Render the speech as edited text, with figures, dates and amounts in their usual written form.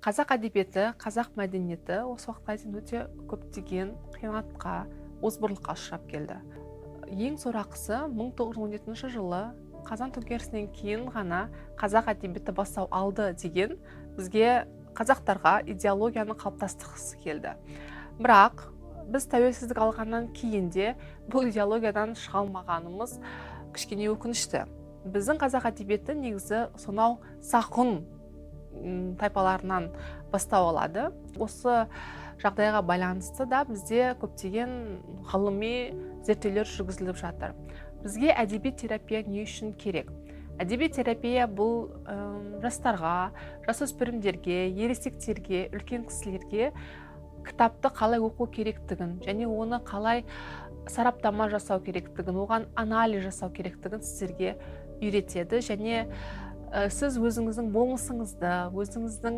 Қазақ әдебиеті, қазақ мәдениеті осы уақытқа дейін өте көптеген қиянатқа, озбырлыққа ұшырап келді. Ең сорақысы 1917 жылы қазан төңкерісінен кейін ғана қазақ әдебиеті бастау алды деген бізге қазақтарға идеологияны қалыптастырғысы келді. Бірақ біз тәуелсіздік алғаннан кейін де бұл идеологиядан шыға алмағанымыз кішкене өкінішті. Біздің қазақ әдебиеті негізі сонау сақын тайпаларынан бастау алады. Осы жағдайға байланысты да бізде көптеген ғылыми зерттеулер жүргізіліп жатыр. Бізге әдеби терапия не үшін керек? Әдеби терапия бұл жастарға, жасөспірімдерге, ересектерге, үлкен кісілерге кітапты қалай оқу керектігін және оны қалай сараптама жасау керектігін, оған анализ жасау керектігін сіздерге үйретеді және сіз өзіңіздің болмысыңызды, өзіңіздің